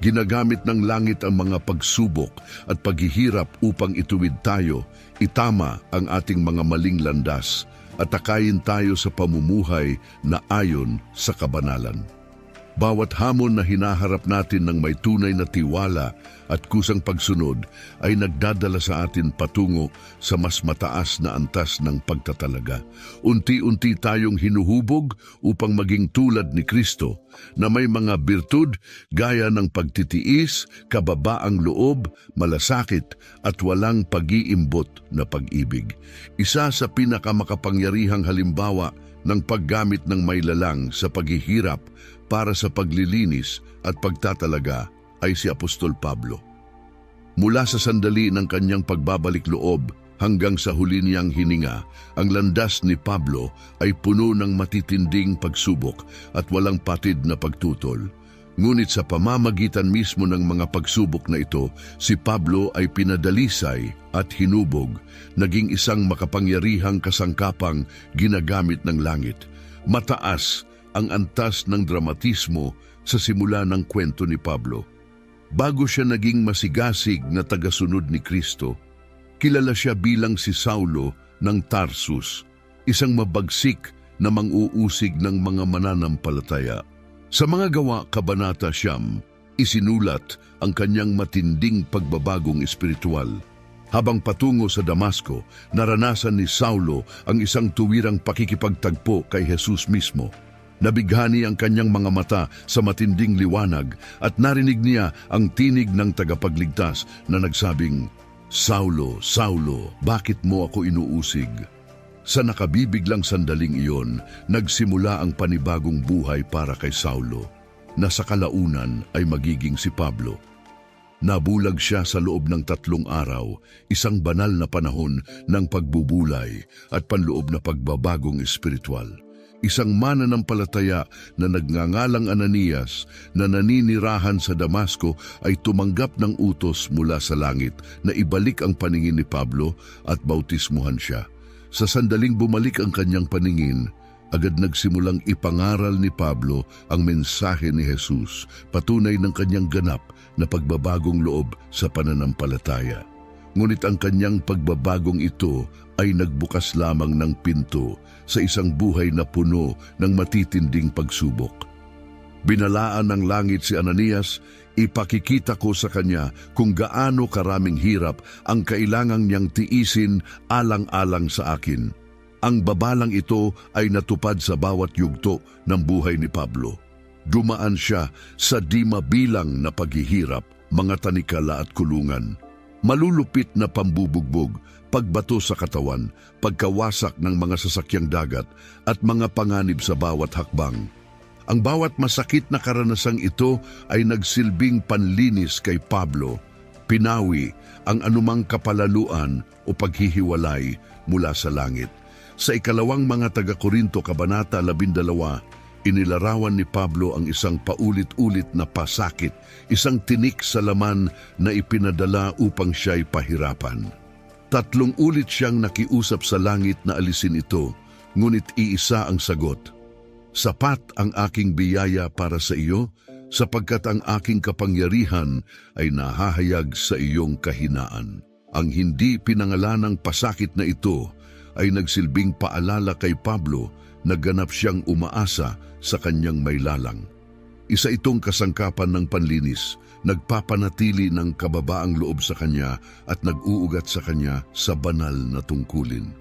Ginagamit ng langit ang mga pagsubok at paghihirap upang ituwid tayo, itama ang ating mga maling landas at takayin tayo sa pamumuhay na ayon sa kabanalan. Bawat hamon na hinaharap natin ng may tunay na tiwala at kusang pagsunod ay nagdadala sa atin patungo sa mas mataas na antas ng pagtatalaga. Unti-unti tayong hinuhubog upang maging tulad ni Kristo na may mga birtud gaya ng pagtitiis, kababaang loob, malasakit at walang pag-iimbot na pag-ibig. Isa sa pinakamakapangyarihang halimbawa ng paggamit ng maylalang sa paghihirap para sa paglilinis at pagtatalaga ay si Apostol Pablo. Mula sa sandali ng kanyang pagbabalik loob hanggang sa huli niyang hininga, ang landas ni Pablo ay puno ng matitinding pagsubok at walang patid na pagtutol. Ngunit sa pamamagitan mismo ng mga pagsubok na ito, si Pablo ay pinadalisay at hinubog, naging isang makapangyarihang kasangkapang ginagamit ng langit. Mataas ang antas ng dramatismo sa simula ng kwento ni Pablo. Bago siya naging masigasig na tagasunod ni Kristo, kilala siya bilang si Saulo ng Tarsus, isang mabagsik na mang-uusig ng mga mananampalataya. Sa mga gawa Kabanata 9, isinulat ang kanyang matinding pagbabagong espiritual. Habang patungo sa Damasco, naranasan ni Saulo ang isang tuwirang pakikipagtagpo kay Jesus mismo. Nabighani ang kanyang mga mata sa matinding liwanag at narinig niya ang tinig ng tagapagligtas na nagsabing, "Saulo, Saulo, bakit mo ako inuusig?" Sa nakabibiglang sandaling iyon, nagsimula ang panibagong buhay para kay Saulo, na sa kalaunan ay magiging si Pablo. Nabulag siya sa loob ng 3 araw, isang banal na panahon ng pagbubulay at panloob na pagbabagong espiritual. Isang mananampalataya na nagngangalang Ananias na naninirahan sa Damasco ay tumanggap ng utos mula sa langit na ibalik ang paningin ni Pablo at bautismuhan siya. Sa sandaling bumalik ang kanyang paningin, agad nagsimulang ipangaral ni Pablo ang mensahe ni Jesus, patunay ng kanyang ganap na pagbabagong loob sa pananampalataya. Ngunit ang kanyang pagbabagong ito ay nagbukas lamang ng pinto sa isang buhay na puno ng matitinding pagsubok. Binalaan ng langit si Ananias, ipakikita ko sa kanya kung gaano karaming hirap ang kailangang niyang tiisin alang-alang sa akin. Ang babalang ito ay natupad sa bawat yugto ng buhay ni Pablo. Dumaan siya sa di mabilang na paghihirap, mga tanikala at kulungan. Malulupit na pambubugbog, pagbato sa katawan, pagkawasak ng mga sasakyang dagat at mga panganib sa bawat hakbang. Ang bawat masakit na karanasang ito ay nagsilbing panlinis kay Pablo, pinawi ang anumang kapalaluan o paghihiwalay mula sa langit. Sa ikalawang mga taga-Korinto, Kabanata 12, inilarawan ni Pablo ang isang paulit-ulit na pasakit, isang tinik sa laman na ipinadala upang siya'y pahirapan. 3 ulit siyang nakiusap sa langit na alisin ito, ngunit iisa ang sagot, "Sapat ang aking biyaya para sa iyo, sapagkat ang aking kapangyarihan ay nahahayag sa iyong kahinaan." Ang hindi pinangalanang pasakit na ito ay nagsilbing paalala kay Pablo na ganap siyang umaasa sa kanyang may lalang. Isa itong kasangkapan ng panlinis, nagpapanatili ng kababaang loob sa kanya at nag-uugat sa kanya sa banal na tungkulin.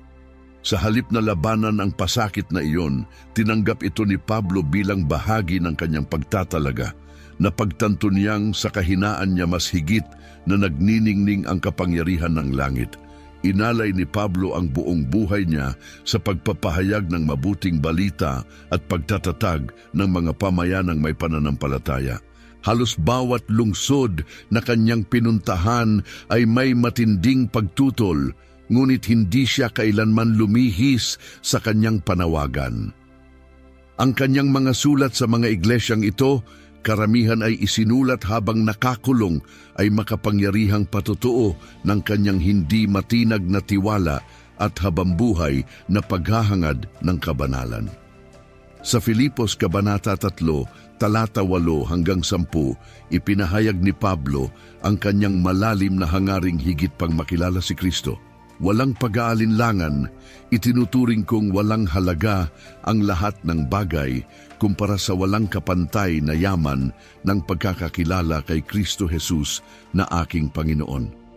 Sa halip na labanan ang pasakit na iyon, tinanggap ito ni Pablo bilang bahagi ng kanyang pagtatalaga, na pagtanto niyang sa kahinaan niya mas higit na nagniningning ang kapangyarihan ng langit. Inalay ni Pablo ang buong buhay niya sa pagpapahayag ng mabuting balita at pagtatatag ng mga pamayanang may pananampalataya. Halos bawat lungsod na kanyang pinuntahan ay may matinding pagtutol, ngunit hindi siya kailanman lumihis sa kanyang panawagan. Ang kanyang mga sulat sa mga iglesyang ito, karamihan ay isinulat habang nakakulong, ay makapangyarihang patutuo ng kanyang hindi matinag na tiwala at habambuhay na paghahangad ng kabanalan. Sa Filipos Kabanata 3, talata 8 hanggang 10, ipinahayag ni Pablo ang kanyang malalim na hangaring higit pang makilala si Kristo. Walang pag-aalinlangan, itinuturing kong walang halaga ang lahat ng bagay kumpara sa walang kapantay na yaman ng pagkakakilala kay Kristo Jesus na aking Panginoon.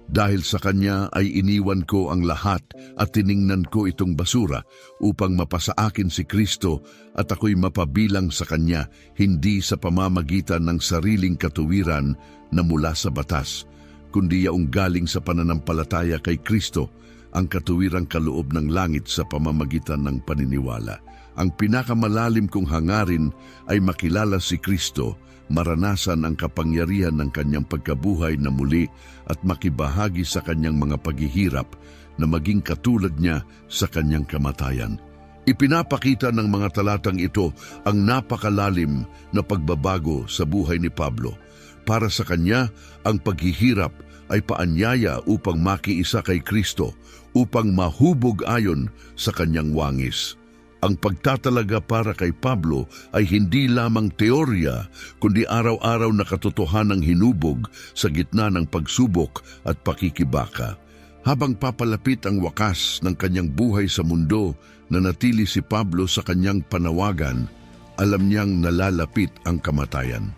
Dahil sa Kanya ay iniwan ko ang lahat at tiningnan ko itong basura upang mapasa akin si Kristo at ako'y mapabilang sa Kanya, hindi sa pamamagitan ng sariling katuwiran na mula sa batas, kundi yaong galing sa pananampalataya kay Kristo, ang katuwirang kaloob ng langit sa pamamagitan ng paniniwala. Ang pinakamalalim kong hangarin ay makilala si Kristo, maranasan ang kapangyarihan ng kanyang pagkabuhay na muli at makibahagi sa kanyang mga paghihirap na maging katulad niya sa kanyang kamatayan. Ipinapakita ng mga talatang ito ang napakalalim na pagbabago sa buhay ni Pablo. Para sa kanya, ang paghihirap ay paanyaya upang makiisa kay Kristo, upang mahubog ayon sa kanyang wangis. Ang pagtatalaga para kay Pablo ay hindi lamang teorya, kundi araw-araw na katotohanang hinubog sa gitna ng pagsubok at pakikibaka. Habang papalapit ang wakas ng kanyang buhay sa mundo, nanatili si Pablo sa kanyang panawagan, alam niyang nalalapit ang kamatayan.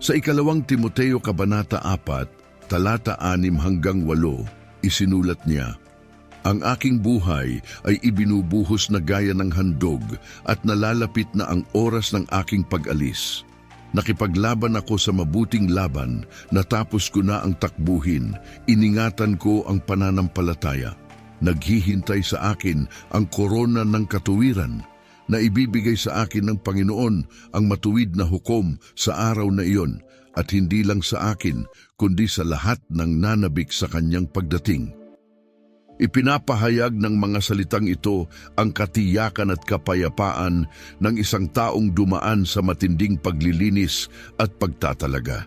Sa 2 Timoteo Kabanata 4, talata 6 hanggang 8, isinulat niya, "Ang aking buhay ay ibinubuhos na gaya ng handog at nalalapit na ang oras ng aking pag-alis. Nakipaglaban ako sa mabuting laban, natapos ko na ang takbuhin, iningatan ko ang pananampalataya. Naghihintay sa akin ang korona ng katuwiran, na ibibigay sa akin ng Panginoon ang matuwid na hukom sa araw na iyon, at hindi lang sa akin, kundi sa lahat ng nanabik sa kanyang pagdating." Ipinapahayag ng mga salitang ito ang katiyakan at kapayapaan ng isang taong dumaan sa matinding paglilinis at pagtatalaga.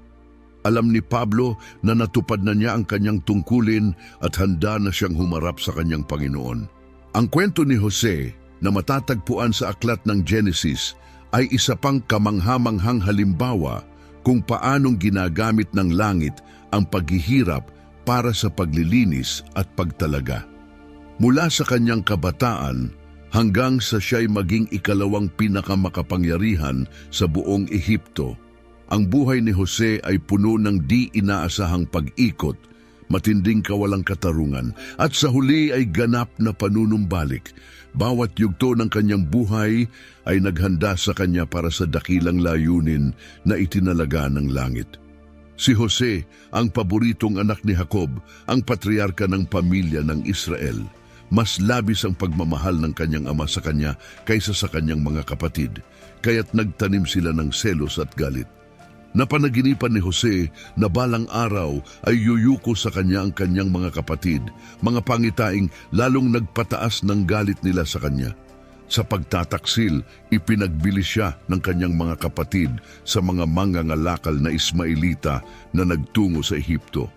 Alam ni Pablo na natupad na niya ang kanyang tungkulin at handa na siyang humarap sa kanyang Panginoon. Ang kwento ni Jose na matatagpuan sa aklat ng Genesis ay isa pang kamanghamanghang halimbawa kung paanong ginagamit ng langit ang paghihirap para sa paglilinis at pagtalaga. Mula sa kanyang kabataan hanggang sa siya'y maging ikalawang pinakamakapangyarihan sa buong Ehipto, ang buhay ni Jose ay puno ng di inaasahang pag-ikot, matinding kawalang katarungan, at sa huli ay ganap na panunumbalik. Bawat yugto ng kanyang buhay ay naghanda sa kanya para sa dakilang layunin na itinalaga ng langit. Si Jose, ang paboritong anak ni Jacob, ang patriarka ng pamilya ng Israel. Mas labis ang pagmamahal ng kanyang ama sa kanya kaysa sa kanyang mga kapatid, kaya't nagtanim sila ng selos at galit. Napanaginipan ni Jose na balang araw ay yuyuko sa kanya ang kanyang mga kapatid, mga pangitaing lalong nagpataas ng galit nila sa kanya. Sa pagtataksil, ipinagbili siya ng kanyang mga kapatid sa mga mangangalakal na Ismailita na nagtungo sa Ehipto.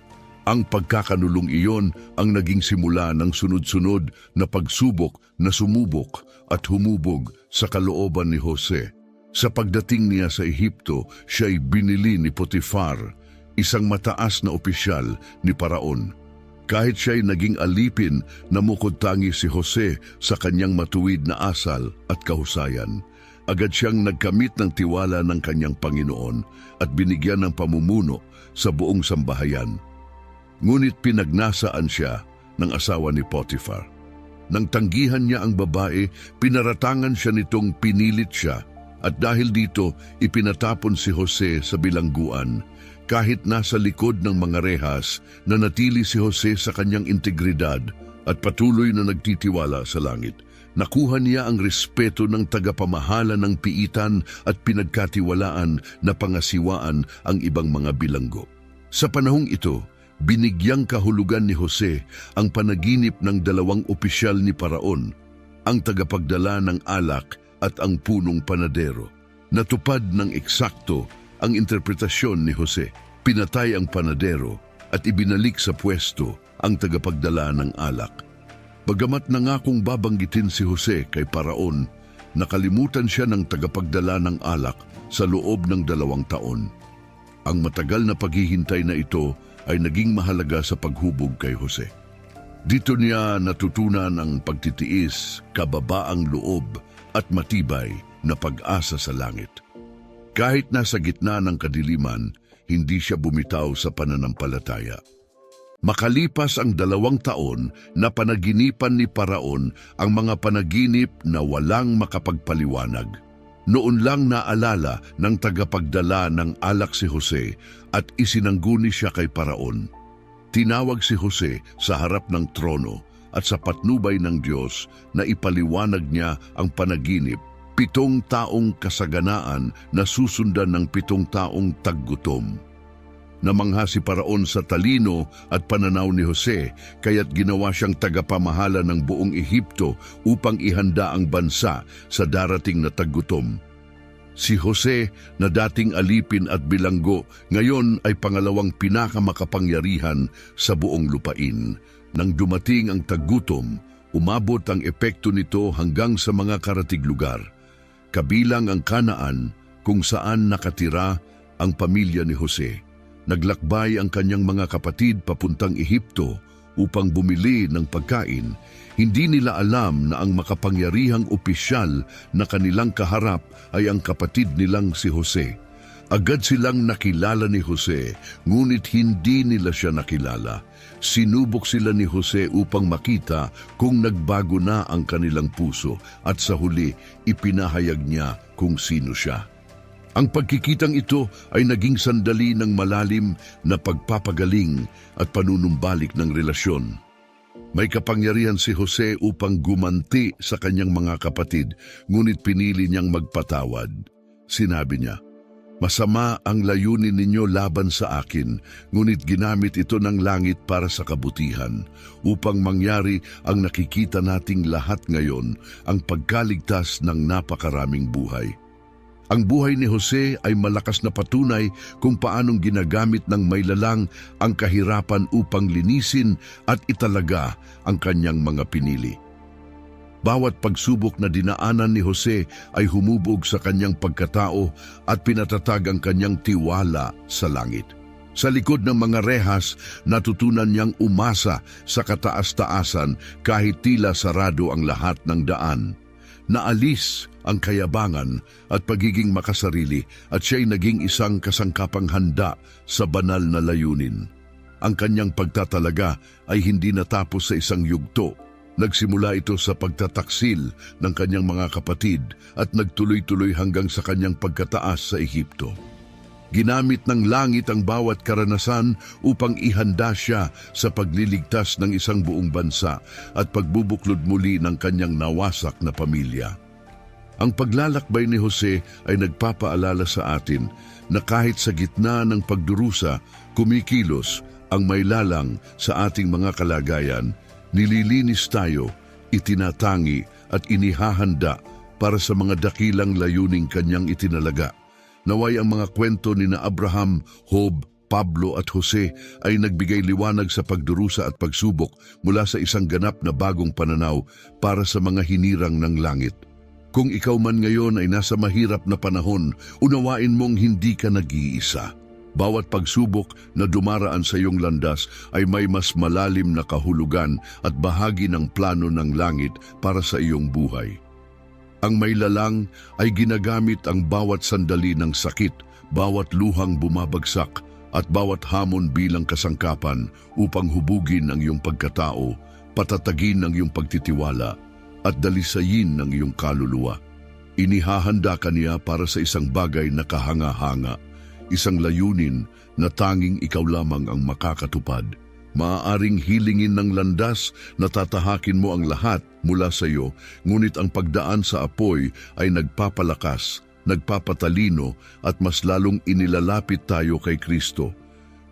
Ang pagkakanulong iyon ang naging simula ng sunod-sunod na pagsubok na sumubok at humubog sa kalooban ni Jose. Sa pagdating niya sa Ehipto, siya'y binili ni Potifar, isang mataas na opisyal ni Paraon. Kahit siya'y naging alipin, namukod tangi si Jose sa kanyang matuwid na asal at kahusayan. Agad siyang nagkamit ng tiwala ng kanyang Panginoon at binigyan ng pamumuno sa buong sambahayan. Ngunit pinagnasaan siya ng asawa ni Potifar. Nang tanggihan niya ang babae, pinaratangan siya nitong pinilit siya, at dahil dito ipinatapon si Jose sa bilangguan. Kahit nasa likod ng mga rehas, nanatili si Jose sa kanyang integridad at patuloy na nagtitiwala sa langit. Nakuha niya ang respeto ng tagapamahala ng piitan at pinagkatiwalaan na pangasiwaan ang ibang mga bilanggo. Sa panahong ito, binigyang kahulugan ni Jose ang panaginip ng dalawang opisyal ni Paraon, ang tagapagdala ng alak at ang punong panadero. Natupad ng eksakto ang interpretasyon ni Jose. Pinatay ang panadero at ibinalik sa pwesto ang tagapagdala ng alak. Bagamat nangakong babanggitin si Jose kay Paraon, nakalimutan siya ng tagapagdala ng alak sa loob ng 2 taon. Ang matagal na paghihintay na ito ay naging mahalaga sa paghubog kay Jose. Dito niya natutunan ang pagtitiis, kababaang loob at matibay na pag-asa sa langit. Kahit nasa gitna ng kadiliman, hindi siya bumitaw sa pananampalataya. Makalipas ang 2 taon na panaginipan ni Paraon ang mga panaginip na walang makapagpaliwanag. Noon lang naalala ng tagapagdala ng alak si Jose at isinangguni siya kay Paraon. Tinawag si Jose sa harap ng trono at sa patnubay ng Diyos na ipaliwanag niya ang panaginip, 7 taong kasaganaan na susundan ng 7 taong taggutom. Namangha si Paraon sa talino at pananaw ni Jose, kaya't ginawa siyang tagapamahala ng buong Ehipto upang ihanda ang bansa sa darating na taggutom. Si Jose na dating alipin at bilanggo, ngayon ay pangalawang pinakamakapangyarihan sa buong lupain. Nang dumating ang taggutom, umabot ang epekto nito hanggang sa mga karatig lugar, kabilang ang Kanaan kung saan nakatira ang pamilya ni Jose. Naglakbay ang kanyang mga kapatid papuntang Ehipto upang bumili ng pagkain. Hindi nila alam na ang makapangyarihang opisyal na kanilang kaharap ay ang kapatid nilang si Jose. Agad silang nakilala ni Jose, ngunit hindi nila siya nakilala. Sinubok sila ni Jose upang makita kung nagbago na ang kanilang puso at sa huli ipinahayag niya kung sino siya. Ang pagkikitang ito ay naging sandali ng malalim na pagpapagaling at panunumbalik ng relasyon. May kapangyarihan si Jose upang gumanti sa kanyang mga kapatid, ngunit pinili niyang magpatawad. Sinabi niya, "Masama ang layunin ninyo laban sa akin, ngunit ginamit ito ng langit para sa kabutihan, upang mangyari ang nakikita nating lahat ngayon, ang pagkaligtas ng napakaraming buhay." Ang buhay ni Jose ay malakas na patunay kung paanong ginagamit ng maylalang ang kahirapan upang linisin at italaga ang kanyang mga pinili. Bawat pagsubok na dinaanan ni Jose ay humubog sa kanyang pagkatao at pinatatag ang kanyang tiwala sa langit. Sa likod ng mga rehas, natutunan niyang umasa sa kataas-taasan kahit tila sarado ang lahat ng daan. Naalis ang kayabangan at pagiging makasarili at siya'y naging isang kasangkapang handa sa banal na layunin. Ang kanyang pagtatalaga ay hindi natapos sa isang yugto. Nagsimula ito sa pagtataksil ng kanyang mga kapatid at nagtuloy-tuloy hanggang sa kanyang pagkataas sa Ehipto. Ginamit ng langit ang bawat karanasan upang ihanda siya sa pagliligtas ng isang buong bansa at pagbubuklod muli ng kanyang nawasak na pamilya. Ang paglalakbay ni Jose ay nagpapaalala sa atin na kahit sa gitna ng pagdurusa, kumikilos ang maylalang sa ating mga kalagayan, nililinis tayo, itinatangi at inihahanda para sa mga dakilang layuning kanyang itinalaga. Naway ang mga kwento ni na Abraham, Job, Pablo at Jose ay nagbigay liwanag sa pagdurusa at pagsubok mula sa isang ganap na bagong pananaw para sa mga hinirang ng langit. Kung ikaw man ngayon ay nasa mahirap na panahon, unawain mong hindi ka nag-iisa. Bawat pagsubok na dumaraan sa iyong landas ay may mas malalim na kahulugan at bahagi ng plano ng langit para sa iyong buhay. Ang maylalang ay ginagamit ang bawat sandali ng sakit, bawat luhang bumabagsak, at bawat hamon bilang kasangkapan upang hubugin ang iyong pagkatao, patatagin ang iyong pagtitiwala, at dalisayin ang iyong kaluluwa. Inihahanda ka niya para sa isang bagay na kahanga-hanga, isang layunin na tanging ikaw lamang ang makakatupad. Maaaring hilingin ng landas na tatahakin mo ang lahat mula sa iyo, ngunit ang pagdaan sa apoy ay nagpapalakas, nagpapatalino at mas lalong inilalapit tayo kay Kristo.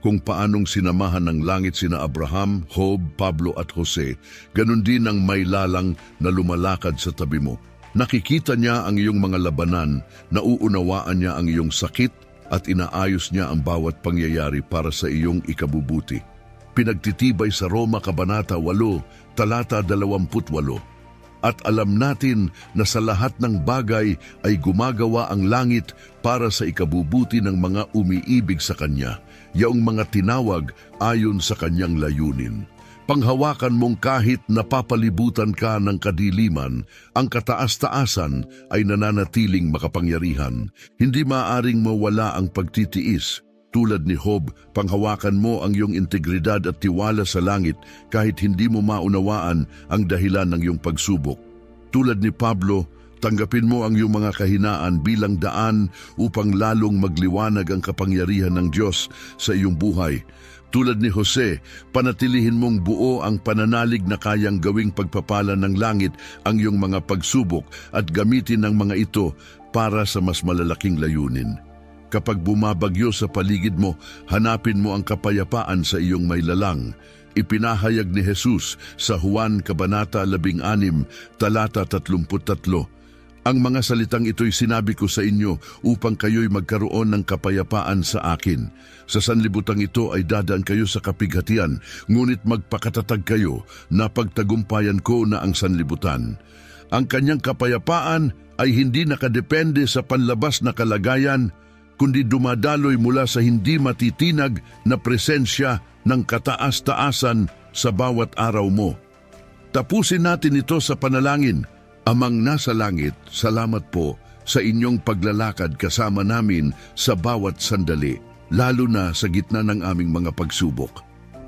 Kung paanong sinamahan ng langit sina Abraham, Job, Pablo at Jose, ganun din ang maylalang na lumalakad sa tabi mo. Nakikita niya ang iyong mga labanan, nauunawaan niya ang iyong sakit at inaayos niya ang bawat pangyayari para sa iyong ikabubuti. Pinagtitibay sa Roma Kabanata 8, Talata 28. At alam natin na sa lahat ng bagay ay gumagawa ang langit para sa ikabubuti ng mga umiibig sa Kanya, yaong mga tinawag ayon sa Kanyang layunin. Panghawakan mong kahit napapalibutan ka ng kadiliman, ang kataas-taasan ay nananatiling makapangyarihan. Hindi maaaring mawala ang pagtitiis. Tulad ni Job, panghawakan mo ang iyong integridad at tiwala sa langit kahit hindi mo maunawaan ang dahilan ng iyong pagsubok. Tulad ni Pablo, tanggapin mo ang iyong mga kahinaan bilang daan upang lalong magliwanag ang kapangyarihan ng Diyos sa iyong buhay. Tulad ni Jose, panatilihin mong buo ang pananalig na kayang gawing pagpapala ng langit ang iyong mga pagsubok at gamitin ang mga ito para sa mas malalaking layunin. Kapag bumabagyo sa paligid mo, hanapin mo ang kapayapaan sa iyong may lalang. Ipinahayag ni Jesus sa Juan Kabanata 16, talata 33. Ang mga salitang ito'y sinabi ko sa inyo upang kayo'y magkaroon ng kapayapaan sa akin. Sa sanlibutan ito ay dadaan kayo sa kapighatian, ngunit magpakatatag kayo na pagtagumpayan ko na ang sanlibutan. Ang kanyang kapayapaan ay hindi nakadepende sa panlabas na kalagayan, kundi dumadaloy mula sa hindi matitinag na presensya ng kataas-taasan sa bawat araw mo. Tapusin natin ito sa panalangin. Amang nasa langit, salamat po sa inyong paglalakad kasama namin sa bawat sandali, lalo na sa gitna ng aming mga pagsubok.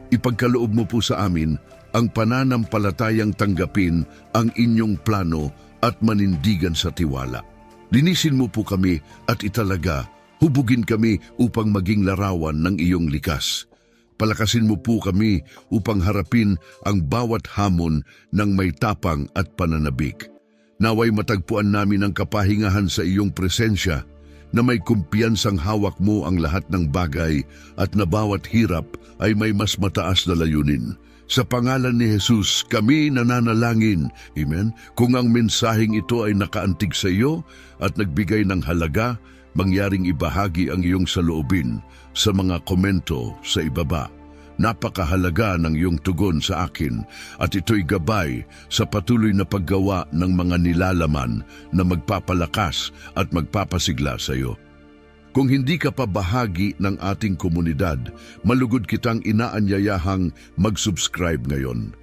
Ipagkaloob mo po sa amin ang pananampalatayang tanggapin ang inyong plano at manindigan sa tiwala. Linisin mo po kami at italaga, hubugin kami upang maging larawan ng iyong likas. Palakasin mo po kami upang harapin ang bawat hamon ng may tapang at pananabik. Naway matagpuan namin ang kapahingahan sa iyong presensya na may kumpiyansang hawak mo ang lahat ng bagay at na bawat hirap ay may mas mataas na layunin. Sa pangalan ni Jesus, kami nananalangin. Amen? Kung ang mensaheng ito ay nakaantig sa iyo at nagbigay ng halaga, mangyaring ibahagi ang iyong saloobin sa mga komento sa ibaba. Napakahalaga ng iyong tugon sa akin at ito'y gabay sa patuloy na paggawa ng mga nilalaman na magpapalakas at magpapasigla sa iyo. Kung hindi ka pa bahagi ng ating komunidad, malugod kitang inaanyayahang mag-subscribe ngayon.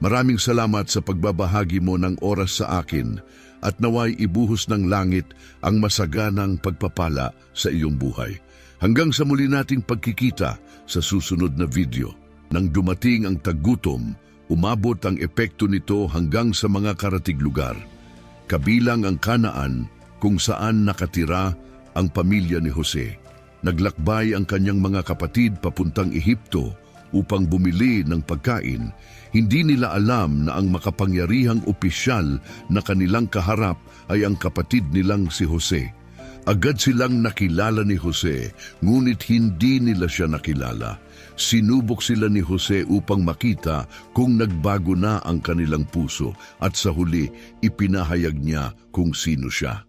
Maraming salamat sa pagbabahagi mo ng oras sa akin at naway ibuhos ng langit ang masaganang pagpapala sa iyong buhay. Hanggang sa muli nating pagkikita sa susunod na video. Nang dumating ang taggutom, umabot ang epekto nito hanggang sa mga karatig lugar. Kabilang ang Kanaan kung saan nakatira ang pamilya ni Jose. Naglakbay ang kanyang mga kapatid papuntang Ehipto upang bumili ng pagkain. Hindi nila alam na ang makapangyarihang opisyal na kanilang kaharap ay ang kapatid nilang si Jose. Agad silang nakilala ni Jose, ngunit hindi nila siya nakilala. Sinubok sila ni Jose upang makita kung nagbago na ang kanilang puso at sa huli ipinahayag niya kung sino siya.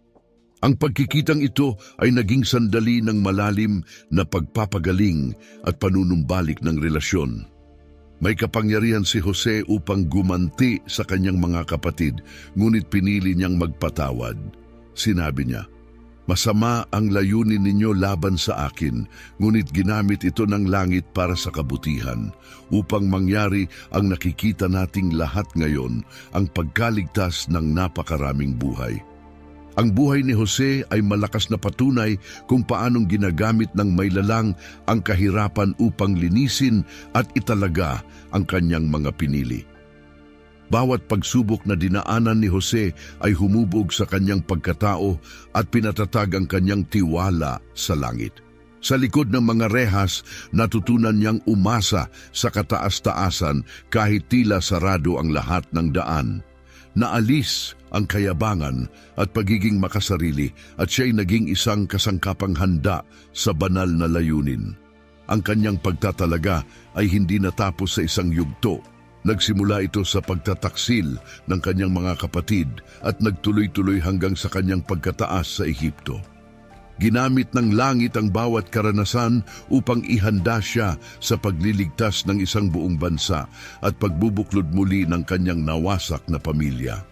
Ang pagkikitang ito ay naging sandali ng malalim na pagpapagaling at panunumbalik ng relasyon. May kapangyarihan si Jose upang gumanti sa kanyang mga kapatid, ngunit pinili niyang magpatawad. Sinabi niya, "Masama ang layunin ninyo laban sa akin, ngunit ginamit ito ng langit para sa kabutihan, upang mangyari ang nakikita nating lahat ngayon, ang pagkaligtas ng napakaraming buhay." Ang buhay ni Jose ay malakas na patunay kung paanong ginagamit ng maylalang ang kahirapan upang linisin at italaga ang kanyang mga pinili. Bawat pagsubok na dinaanan ni Jose ay humubog sa kanyang pagkatao at pinatatag ang kanyang tiwala sa langit. Sa likod ng mga rehas, natutunan niyang umasa sa kataas-taasan kahit tila sarado ang lahat ng daan. Naalis ang kayabangan at pagiging makasarili at siya'y naging isang kasangkapang handa sa banal na layunin. Ang kanyang pagtatalaga ay hindi natapos sa isang yugto. Nagsimula ito sa pagtataksil ng kanyang mga kapatid at nagtuloy-tuloy hanggang sa kanyang pagkataas sa Ehipto. Ginamit ng langit ang bawat karanasan upang ihanda siya sa pagliligtas ng isang buong bansa at pagbubuklod muli ng kanyang nawasak na pamilya.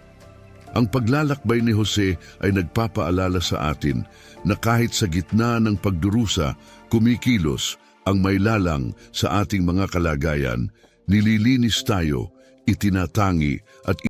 Ang paglalakbay ni Jose ay nagpapaalala sa atin na kahit sa gitna ng pagdurusa, kumikilos ang maylalang sa ating mga kalagayan, nililinis tayo, itinatangi at